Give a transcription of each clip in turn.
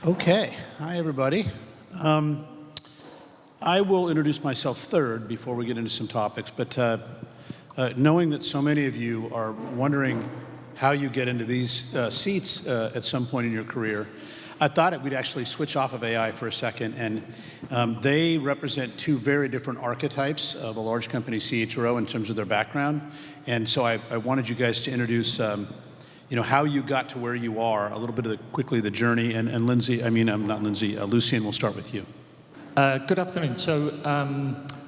Okay, hi everybody. I will introduce myself third before we get into some topics, but knowing that so many of you are wondering how you get into these seats at some point in your career, I thought we'd actually switch off of AI for a second, and they represent two very different archetypes of a large company CHRO in terms of their background, and so I wanted you guys to introduce how you got to where you are, a little bit of quickly the journey, and Lindsay, Lucien, we'll start with you. Good afternoon. So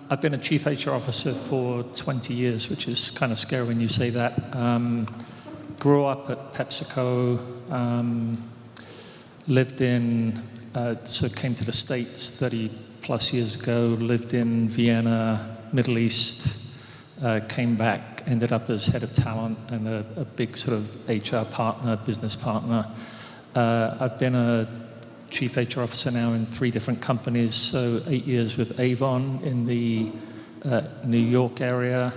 I've been a Chief HR Officer for 20 years, which is kind of scary when you say that. Grew up at PepsiCo, came to the States 30 plus years ago, lived in Vienna, Middle East, came back, ended up as head of talent and a big sort of HR partner, business partner. I've been a Chief HR Officer now in 3 different companies, so 8 years with Avon in the New York area,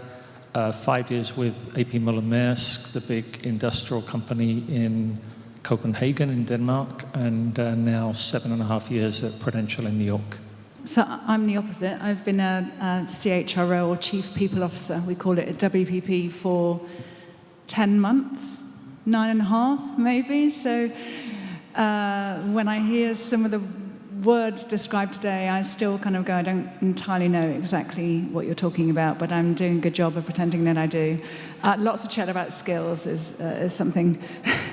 5 years with A.P. Møller-Mærsk, the big industrial company in Copenhagen in Denmark, and now 7.5 years at Prudential in New York. So I'm the opposite. I've been a CHRO, or Chief People Officer, we call it, at WPP for 10 months, 9.5 maybe. So when I hear some of the words described today, I still kind of go, I don't entirely know exactly what you're talking about, but I'm doing a good job of pretending that I do. Lots of chat about skills is something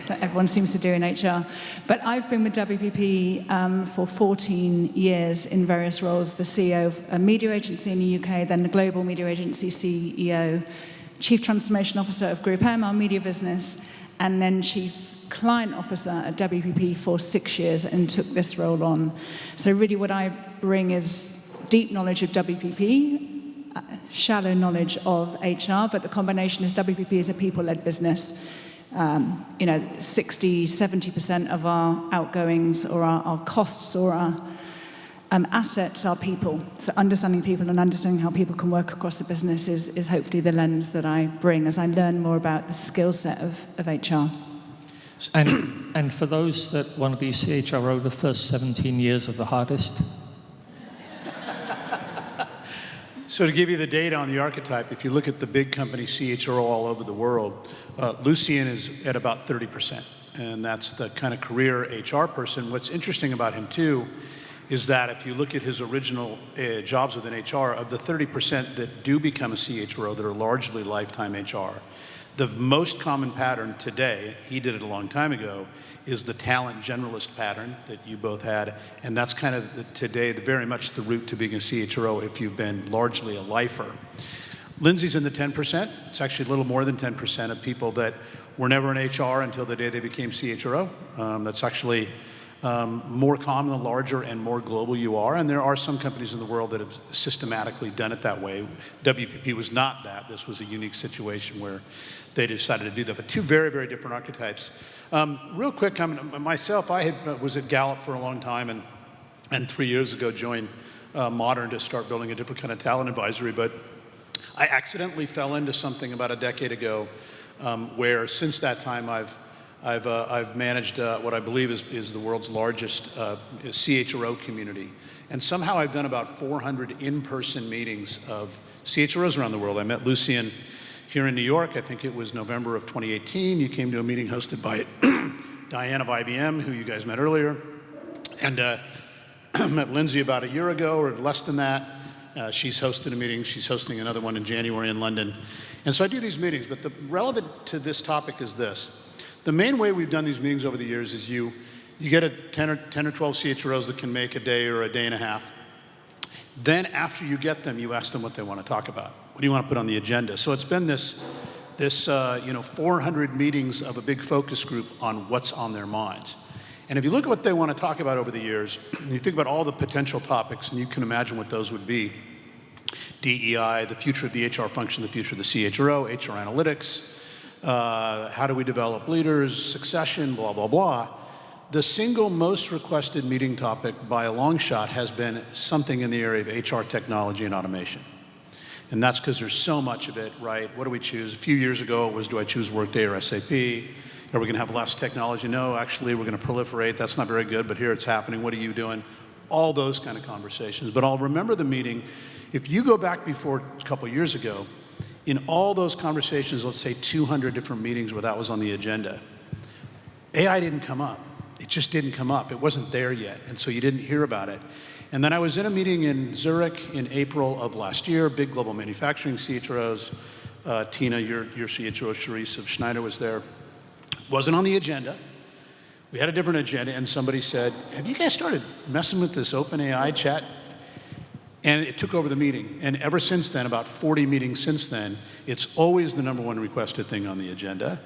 that everyone seems to do in HR. But I've been with WPP for 14 years in various roles, the CEO of a media agency in the UK, then the global media agency CEO, Chief Transformation Officer of Group M, our media business, and then Chief Client Officer at WPP for 6 years and took this role on. So really what I bring is deep knowledge of WPP, shallow knowledge of HR, but the combination is WPP is a people-led business. 60-70% of our outgoings or our costs or our assets are people. So understanding people and understanding how people can work across the business is hopefully the lens that I bring as I learn more about the skill set of HR. And for those that want to be CHRO, the first 17 years are the hardest. So to give you the data on the archetype, if you look at the big company CHRO all over the world, Lucien is at about 30%, and that's the kind of career HR person. What's interesting about him too is that if you look at his original jobs within HR, of the 30% that do become a CHRO that are largely lifetime HR, the most common pattern today, he did it a long time ago, is the talent generalist pattern that you both had, and that's kind of very much the route to being a CHRO if you've been largely a lifer. Lindsay's in the 10%. It's actually a little more than 10% of people that were never in HR until the day they became CHRO. That's actually more common the larger and more global you are, and there are some companies in the world that have systematically done it that way. WPP was not that. This was a unique situation where they decided to do that, but two very, very different archetypes. Real quick, myself, I was at Gallup for a long time, and 3 years ago joined Modern to start building a different kind of talent advisory, but I accidentally fell into something about a decade ago where since that time I've managed what I believe is the world's largest CHRO community. And somehow I've done about 400 in-person meetings of CHROs around the world. I met Lucien here in New York. I think it was November of 2018. You came to a meeting hosted by Diane of IBM, who you guys met earlier. And met Lindsay about a year ago, or less than that. She's hosted a meeting. She's hosting another one in January in London. And so I do these meetings, but the relevant to this topic is this. The main way we've done these meetings over the years is you get 10 or 12 CHROs that can make a day or a day and a half. Then after you get them, you ask them what they want to talk about. What do you want to put on the agenda? So it's been this 400 meetings of a big focus group on what's on their minds. And if you look at what they want to talk about over the years, you think about all the potential topics, and you can imagine what those would be. DEI, the future of the HR function, the future of the CHRO, HR analytics, how do we develop leaders, succession, blah, blah, blah. The single most requested meeting topic by a long shot has been something in the area of HR technology and automation. And that's because there's so much of it, right? What do we choose? A few years ago, it was, do I choose Workday or SAP? Are we going to have less technology? No, actually, we're going to proliferate. That's not very good, but here it's happening. What are you doing? All those kind of conversations. But I'll remember the meeting. If you go back before a couple of years ago, in all those conversations, let's say 200 different meetings where that was on the agenda, AI didn't come up. It just didn't come up. It wasn't there yet, and so you didn't hear about it. And then I was in a meeting in Zurich in April of last year, big global manufacturing CHROs. Tina, your CHRO, Charisse of Schneider was there. Wasn't on the agenda. We had a different agenda, and somebody said, have you guys started messing with this OpenAI chat? And it took over the meeting. And ever since then, about 40 meetings since then, it's always the #1 requested thing on the agenda.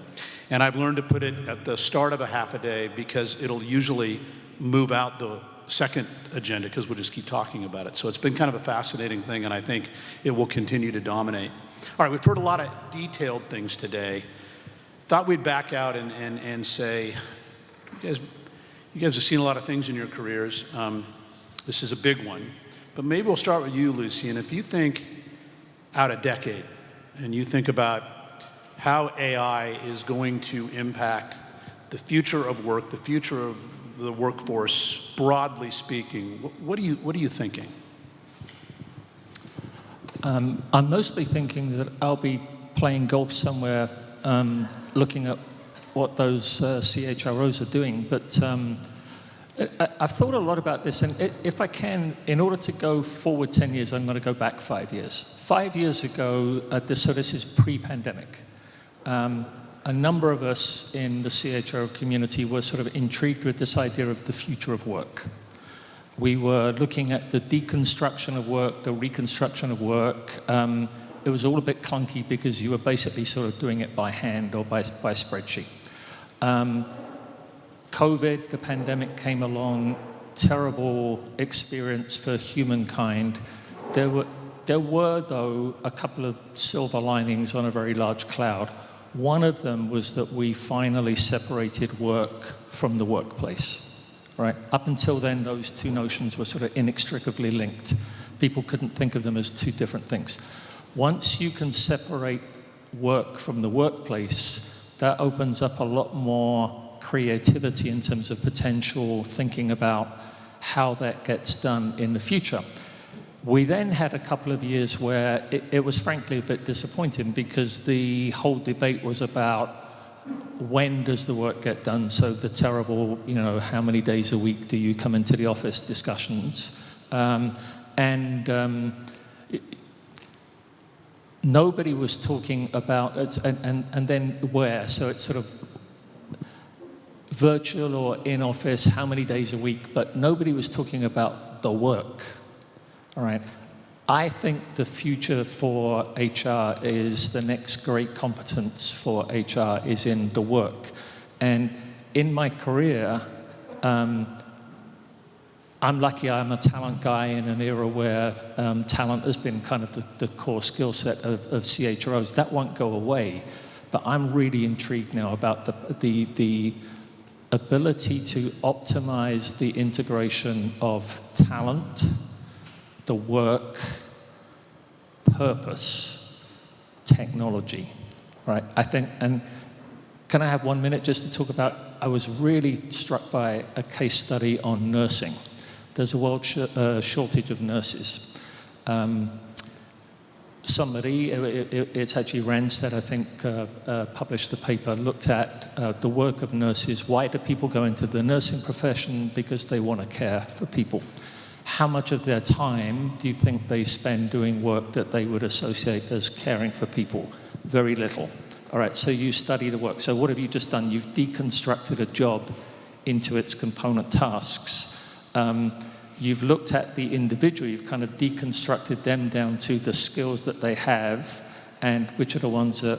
And I've learned to put it at the start of a half a day because it'll usually move out the second agenda because we'll just keep talking about it. So it's been kind of a fascinating thing, and I think it will continue to dominate. All right, we've heard a lot of detailed things today. Thought we'd back out and say, you guys have seen a lot of things in your careers. This is a big one. But maybe we'll start with you, Lucien. If you think out a decade and you think about how AI is going to impact the future of work, the future of the workforce, broadly speaking, what are you thinking? I'm mostly thinking that I'll be playing golf somewhere, looking at what those CHROs are doing. But I've thought a lot about this, and if I can, in order to go forward 10 years, I'm going to go back 5 years. 5 years ago, so this is pre-pandemic, a number of us in the CHRO community were sort of intrigued with this idea of the future of work. We were looking at the deconstruction of work, the reconstruction of work. It was all a bit clunky because you were basically sort of doing it by hand or by spreadsheet. COVID, the pandemic came along, terrible experience for humankind. There were, though, a couple of silver linings on a very large cloud. One of them was that we finally separated work from the workplace. Right? Up until then, those two notions were sort of inextricably linked. People couldn't think of them as two different things. Once you can separate work from the workplace, that opens up a lot more creativity in terms of potential thinking about how that gets done in the future. We then had a couple of years where it was frankly a bit disappointing because the whole debate was about when does the work get done? So the terrible, how many days a week do you come into the office discussions. Nobody was talking about it, and then where. So it's sort of virtual or in office, how many days a week, but nobody was talking about the work. All right. I think the future for HR is the next great competence for HR is in the work. And in my career, I'm lucky I'm a talent guy in an era where talent has been kind of the core skill set of CHROs. That won't go away, but I'm really intrigued now about the ability to optimize the integration of talent, the work, purpose, technology, right? I think, and can I have 1 minute just to talk about, I was really struck by a case study on nursing. There's a world shortage of nurses. Somebody, it's actually Randstad, I think, published the paper, looked at the work of nurses. Why do people go into the nursing profession? Because they want to care for people. How much of their time do you think they spend doing work that they would associate as caring for people? Very little. All right, so you study the work. So what have you just done? You've deconstructed a job into its component tasks. You've looked at the individual, you've kind of deconstructed them down to the skills that they have and which are the ones that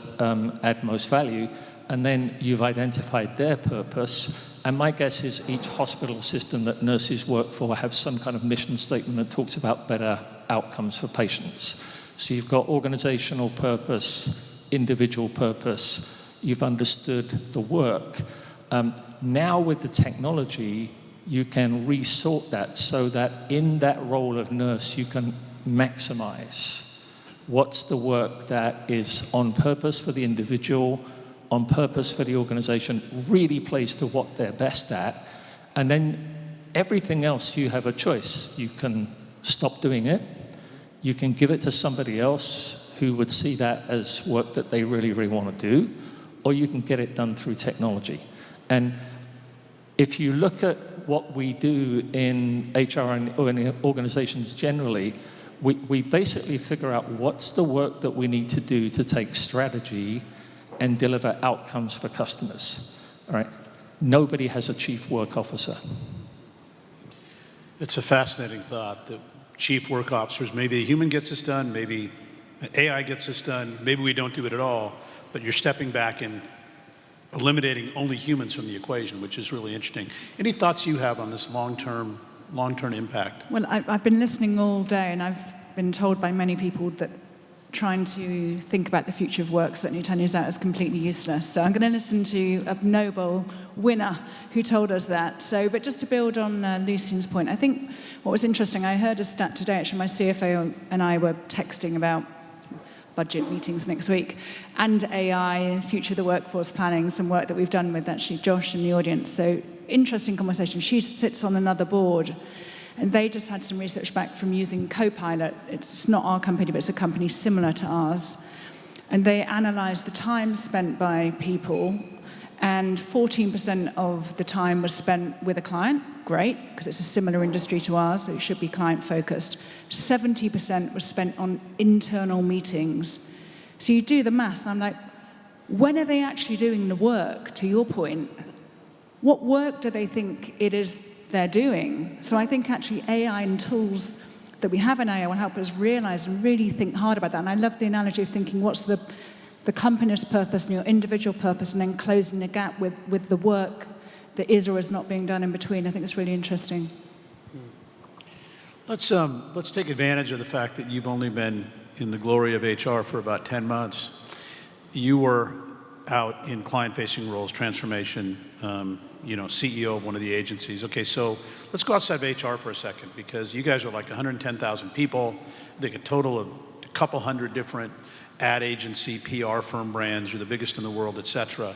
add most value, and then you've identified their purpose. And my guess is each hospital system that nurses work for have some kind of mission statement that talks about better outcomes for patients. So you've got organizational purpose, individual purpose, you've understood the work. Now with the technology, you can resort that so that in that role of nurse, you can maximize what's the work that is on purpose for the individual, on purpose for the organization, really plays to what they're best at, and then everything else you have a choice. You can stop doing it, you can give it to somebody else who would see that as work that they really, really want to do, or you can get it done through technology. And if you look at what we do in HR and in organizations generally, we basically figure out what's the work that we need to do to take strategy and deliver outcomes for customers. All right? Nobody has a chief work officer. It's a fascinating thought that chief work officers, maybe a human gets this done, maybe AI gets this done, maybe we don't do it at all, but you're stepping back and eliminating only humans from the equation, which is really interesting. Any thoughts you have on this long-term impact? Well, I've been listening all day, and I've been told by many people that trying to think about the future of work certainly 10 years out is completely useless. So I'm going to listen to a Nobel winner who told us that. So, but just to build on Lucien's point, I think what was interesting, I heard a stat today, actually my CFO and I were texting about budget meetings next week, and AI, future of the workforce planning, some work that we've done with actually Josh in the audience. So interesting conversation. She sits on another board, and they just had some research back from using Copilot. It's not our company, but it's a company similar to ours. And they analysed the time spent by people, and 14% of the time was spent with a client. Great, because it's a similar industry to ours, so it should be client-focused. 70% was spent on internal meetings. So you do the maths, and I'm like, when are they actually doing the work, to your point? What work do they think it is they're doing? So I think actually AI and tools that we have in AI will help us realize and really think hard about that. And I love the analogy of thinking what's the company's purpose and your individual purpose, and then closing the gap with the work that is or is not being done in between. I think it's really interesting. Let's take advantage of the fact that you've only been in the glory of HR for about 10 months. You were out in client-facing roles, transformation, CEO of one of the agencies. Okay, so let's go outside of HR for a second, because you guys are like 110,000 people. I think a total of a couple hundred different ad agency, PR firm brands. You're the biggest in the world, et cetera.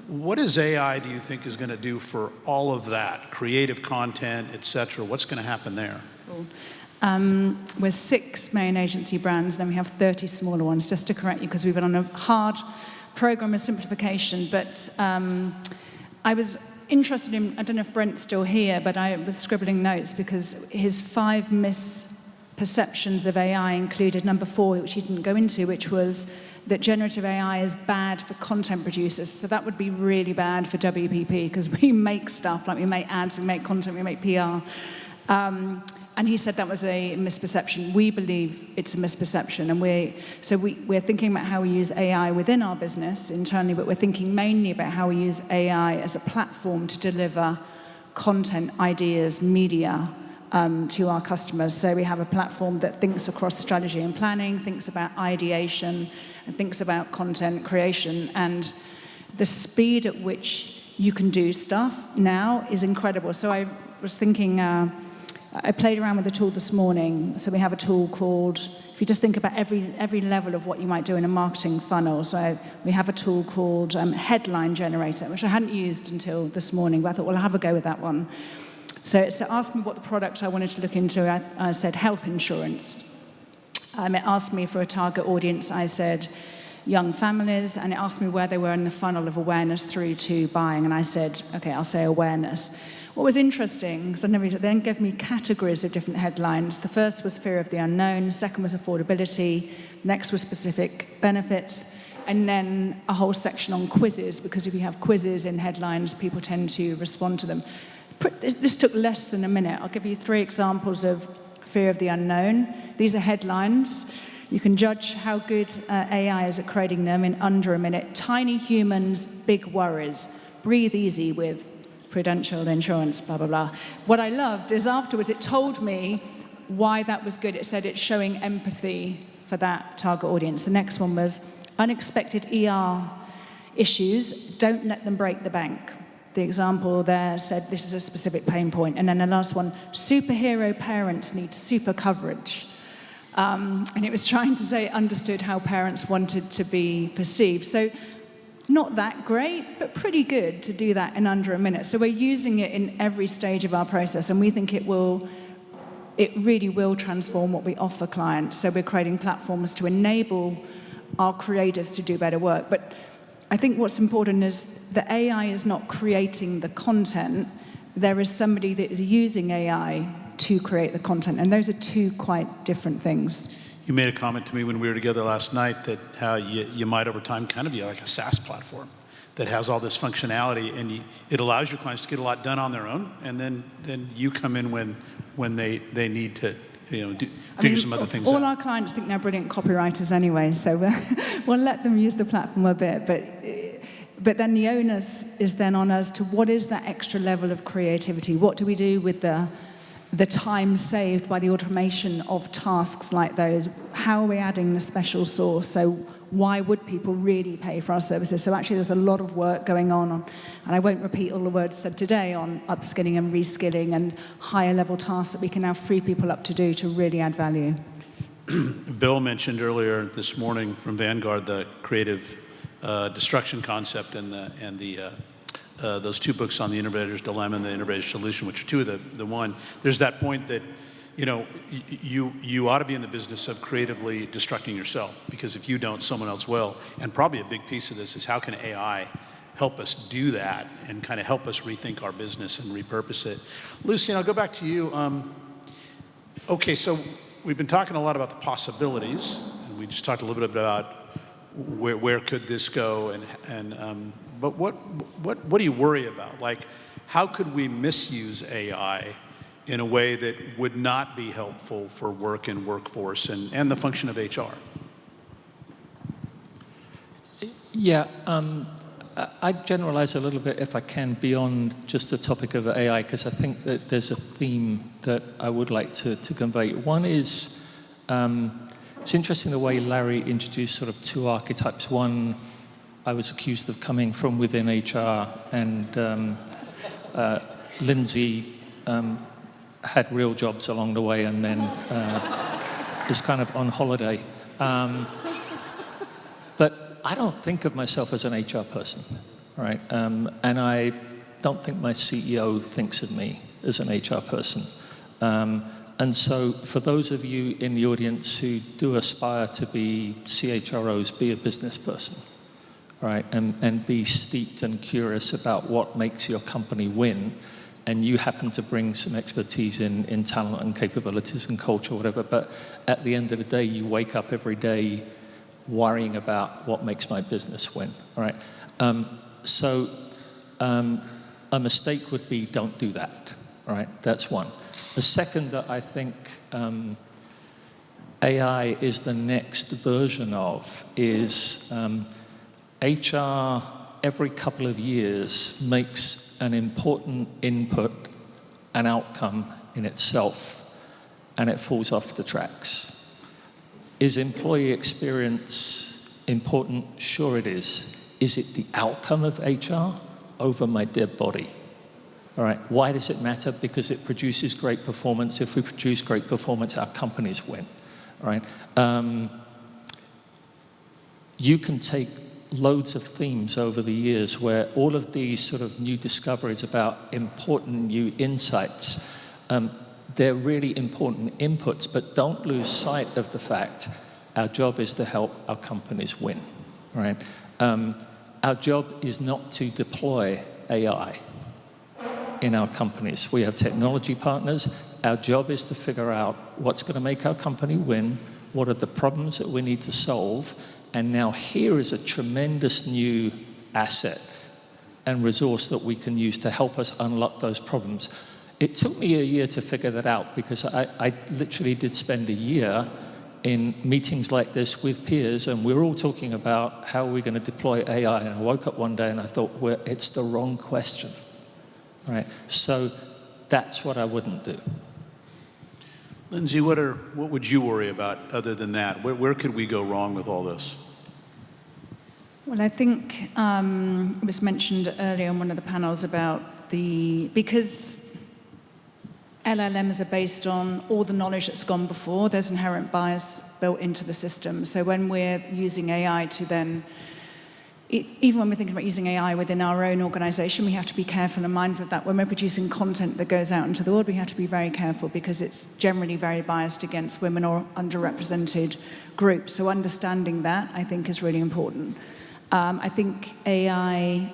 What is AI, do you think, is going to do for all of that? Creative content, et cetera. What's going to happen there? Cool. We're 6 main agency brands, and then we have 30 smaller ones, just to correct you, because we've been on a hard program of simplification. But I was interested in, I don't know if Brent's still here, but I was scribbling notes because his 5 misperceptions of AI included number 4, which he didn't go into, which was that generative AI is bad for content producers. So that would be really bad for WPP, because we make stuff, like we make ads, we make content, we make PR. And he said that was a misperception. We believe it's a misperception, and we're thinking about how we use AI within our business internally, but we're thinking mainly about how we use AI as a platform to deliver content, ideas, media to our customers. So we have a platform that thinks across strategy and planning, thinks about ideation, and thinks about content creation. And the speed at which you can do stuff now is incredible. So I was thinking, I played around with the tool this morning. So we have a tool called, if you just think about every level of what you might do in a marketing funnel. So we have a tool called Headline Generator, which I hadn't used until this morning, but I thought, well, I'll have a go with that one. So it asked me what the product I wanted to look into. I said health insurance. It asked me for a target audience. I said young families, and it asked me where they were in the funnel of awareness through to buying. And I said, okay, I'll say awareness. What was interesting, because then gave me categories of different headlines. The first was fear of the unknown, second was affordability, next was specific benefits, and then a whole section on quizzes, because if you have quizzes in headlines, people tend to respond to them. This took less than a minute. I'll give you 3 examples of fear of the unknown. These are headlines. You can judge how good AI is at creating them in under a minute. Tiny humans, big worries. Breathe easy with Prudential insurance, blah, blah, blah. What I loved is afterwards it told me why that was good. It said it's showing empathy for that target audience. The next one was unexpected ER issues. Don't let them break the bank. The example there said this is a specific pain point. And then the last one, superhero parents need super coverage. And it was trying to say it understood how parents wanted to be perceived. So not that great, but pretty good to do that in under a minute. So we're using it in every stage of our process, and we think it really will transform what we offer clients. So we're creating platforms to enable our creatives to do better work. But I think what's important is that AI is not creating the content. There is somebody that is using AI to create the content, and those are two quite different things. You made a comment to me when we were together last night that how you might over time kind of be like a SaaS platform that has all this functionality, and it allows your clients to get a lot done on their own, and then you come in when they need to figure some other things out. All our clients think they're brilliant copywriters anyway, so we'll let them use the platform a bit, but then the onus is then on us to what is that extra level of creativity? What do we do with the time saved by the automation of tasks like those? How are we adding the special sauce? So why would people really pay for our services? So actually there's a lot of work going on, and I won't repeat all the words said today on upskilling and reskilling and higher level tasks that we can now free people up to do to really add value. Bill mentioned earlier this morning from Vanguard the creative destruction concept and those two books on the innovator's dilemma and the innovator's solution, which are two of the one. There's that point that you ought to be in the business of creatively destructing yourself, because if you don't, someone else will. And probably a big piece of this is how can AI help us do that and kind of help us rethink our business and repurpose it. Lucien, I'll go back to you. Okay, so we've been talking a lot about the possibilities, and we just talked a little bit about where could this go, but what do you worry about? Like, how could we misuse AI in a way that would not be helpful for work and workforce and the function of HR? Yeah, I generalize a little bit, if I can, beyond just the topic of AI, because I think that there's a theme that I would like to convey. One is, it's interesting the way Larry introduced sort of two archetypes. One, I was accused of coming from within HR, and Lindsay had real jobs along the way, and then is kind of on holiday. But I don't think of myself as an HR person, right? And I don't think my CEO thinks of me as an HR person. And so for those of you in the audience who do aspire to be CHROs, be a business person, right? And be steeped and curious about what makes your company win. And you happen to bring some expertise in talent and capabilities and culture, whatever. But at the end of the day, you wake up every day worrying about what makes my business win, all right? So a mistake would be don't do that, all right? That's one. The second that I think AI is the next version of is HR every couple of years makes an important input and outcome in itself, and it falls off the tracks. Is employee experience important? Sure it is. Is it the outcome of HR over my dead body? All right, why does it matter? Because it produces great performance. If we produce great performance, our companies win, all right? You can take loads of themes over the years where all of these sort of new discoveries about important new insights, they're really important inputs, but don't lose sight of the fact our job is to help our companies win, all right? Our job is not to deploy AI in our companies. We have technology partners. Our job is to figure out what's going to make our company win, what are the problems that we need to solve, and now here is a tremendous new asset and resource that we can use to help us unlock those problems. It took me a year to figure that out because I literally did spend a year in meetings like this with peers, and we're all talking about how we're going to deploy AI, and I woke up one day and I thought, well, it's the wrong question. Right, so that's what I wouldn't do. Lindsay, what would you worry about other than that? Where could we go wrong with all this? Well, I think it was mentioned earlier on one of the panels about because LLMs are based on all the knowledge that's gone before, there's inherent bias built into the system. So when we're using AI to then even when we're thinking about using AI within our own organization, we have to be careful and mindful of that. When we're producing content that goes out into the world, we have to be very careful because it's generally very biased against women or underrepresented groups. So understanding that, I think, is really important. I think AI,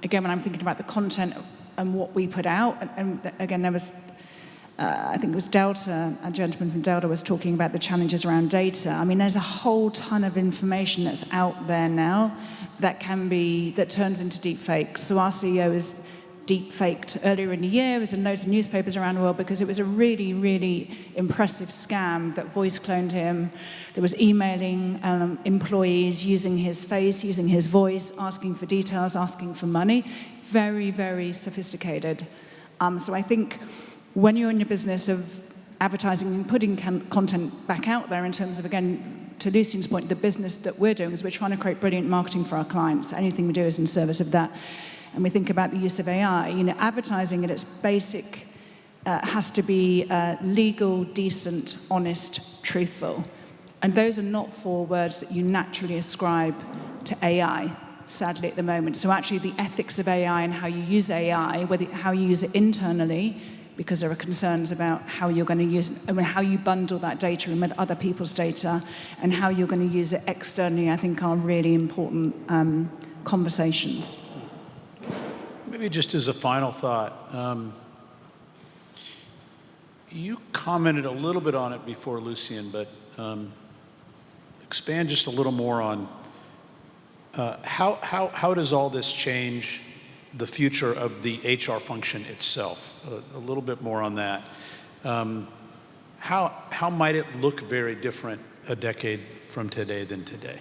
again, when I'm thinking about the content and what we put out, and again, there was, I think it was Delta, a gentleman from Delta was talking about the challenges around data. I mean, there's a whole ton of information that's out there now that turns into deep fakes. So our CEO is deep faked earlier in the year. It was in loads of newspapers around the world because it was a really, really impressive scam that voice cloned him. There was emailing employees using his face, using his voice, asking for details, asking for money. Very, very sophisticated. So I think when you're in the business of advertising and putting content back out there in terms of, again, to Lucien's point, the business that we're doing is we're trying to create brilliant marketing for our clients. Anything we do is in service of that. And we think about the use of AI. You know, advertising at its basic has to be legal, decent, honest, truthful. And those are not 4 words that you naturally ascribe to AI, sadly, at the moment. So actually the ethics of AI and how you use AI, how you use it internally, because there are concerns about how you're going to use it, and how you bundle that data in with other people's data, and how you're going to use it externally, I think are really important conversations. Maybe just as a final thought, you commented a little bit on it before, Lucien, but expand just a little more on how does all this change the future of the HR function itself? A little bit more on that. How might it look very different a decade from today than today?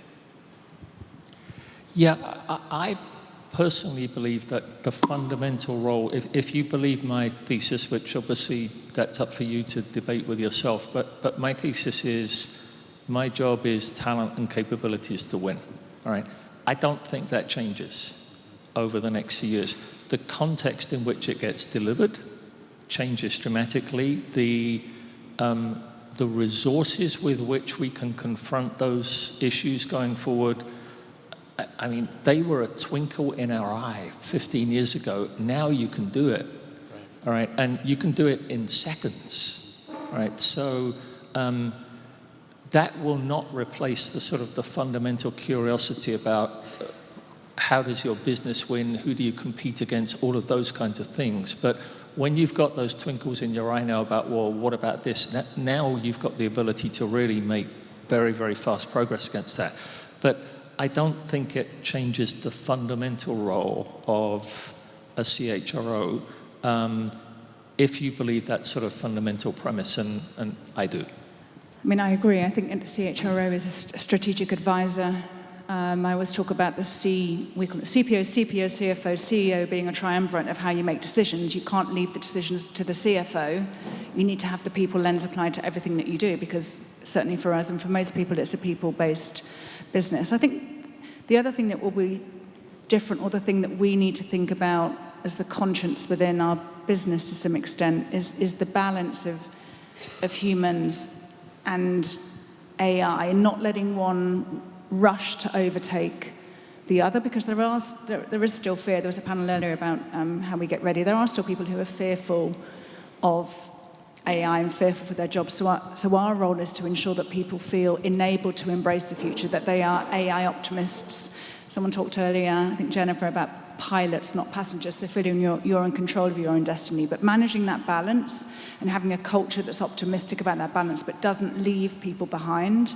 Yeah, I personally believe that the fundamental role, if you believe my thesis, which obviously that's up for you to debate with yourself, but my thesis is my job is talent and capabilities to win, all right? I don't think that changes over the next few years. The context in which it gets delivered changes dramatically. The resources with which we can confront those issues going forward, I mean, they were a twinkle in our eye 15 years ago. Now you can do it, all right? And you can do it in seconds, all right? So that will not replace the sort of the fundamental curiosity about how does your business win, who do you compete against, all of those kinds of things. But when you've got those twinkles in your eye now about, well, what about this? Now you've got the ability to really make very, very fast progress against that. But I don't think it changes the fundamental role of a CHRO if you believe that sort of fundamental premise, and I do. I mean, I agree. I think the CHRO is a strategic advisor. I always talk about we call it CPO, CFO, CEO being a triumvirate of how you make decisions. You can't leave the decisions to the CFO. You need to have the people lens applied to everything that you do, because certainly for us and for most people, it's a people-based business. I think the other thing that will be different, or the thing that we need to think about as the conscience within our business to some extent, is the balance of humans and AI, and not letting one rush to overtake the other, because there is still fear. There was a panel earlier about how we get ready. There are still people who are fearful of AI and fearful for their jobs. So our role is to ensure that people feel enabled to embrace the future, that they are AI optimists. Someone talked earlier, I think Jennifer, about pilots, not passengers, so feeling you're in control of your own destiny. But managing that balance and having a culture that's optimistic about that balance but doesn't leave people behind,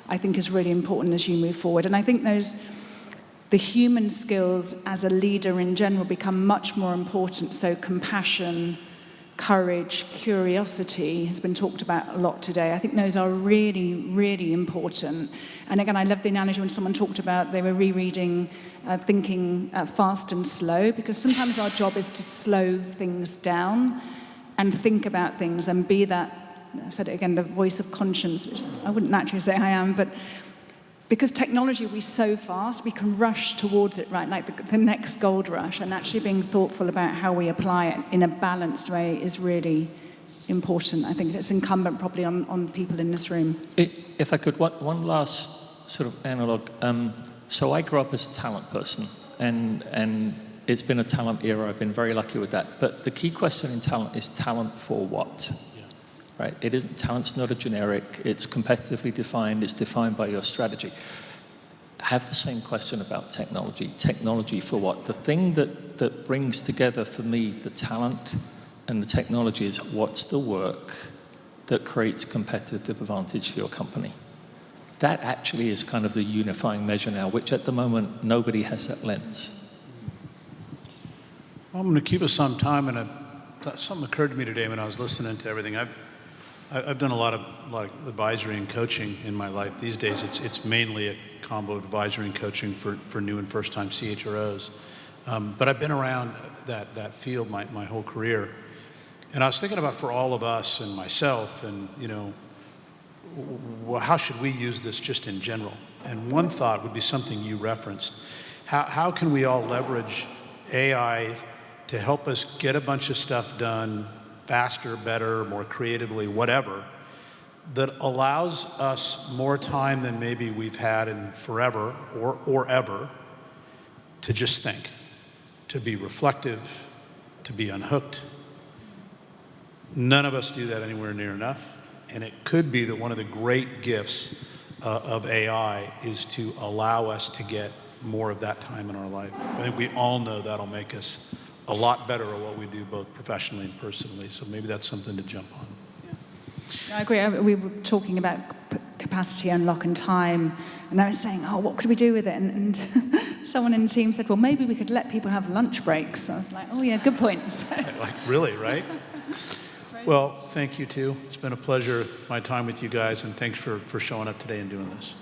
I think is really important as you move forward. And I think the human skills as a leader in general become much more important. So compassion, courage, curiosity has been talked about a lot today. I think those are really, really important. And again, I love the analogy when someone talked about they were rereading Thinking Fast and Slow, because sometimes our job is to slow things down and think about things and be that, I've said it again, the voice of conscience, which I wouldn't naturally say I am, but because technology will be so fast, we can rush towards it, right? Like the next gold rush, and actually being thoughtful about how we apply it in a balanced way is really important. I think it's incumbent probably on people in this room. If I could, one last sort of analog. So I grew up as a talent person, and it's been a talent era. I've been very lucky with that. But the key question in talent is talent for what? Right? It isn't, talent's not a generic. It's competitively defined. It's defined by your strategy. I have the same question about technology. Technology for what? The thing that brings together for me the talent and the technology is what's the work that creates competitive advantage for your company. That actually is kind of the unifying measure now, which at the moment, nobody has that lens. Well, I'm going to keep us on time, and something occurred to me today when I was listening to everything. I've done a lot of advisory and coaching in my life. These days, it's mainly a combo of advisory and coaching for new and first-time CHROs. But I've been around that field my whole career. And I was thinking about for all of us and myself, and how should we use this just in general? And one thought would be something you referenced. How can we all leverage AI to help us get a bunch of stuff done faster, better, more creatively, whatever, that allows us more time than maybe we've had in forever or ever to just think, to be reflective, to be unhooked. None of us do that anywhere near enough. And it could be that one of the great gifts of AI is to allow us to get more of that time in our life. I think we all know that'll make us a lot better at what we do, both professionally and personally. So maybe that's something to jump on. Yeah. I agree. We were talking about capacity unlock and time, and I was saying, oh, what could we do with it? And someone in the team said, well, maybe we could let people have lunch breaks. I was like, oh yeah, good point. Like, really, right? Well, thank you too. It's been a pleasure, my time with you guys, and thanks for showing up today and doing this.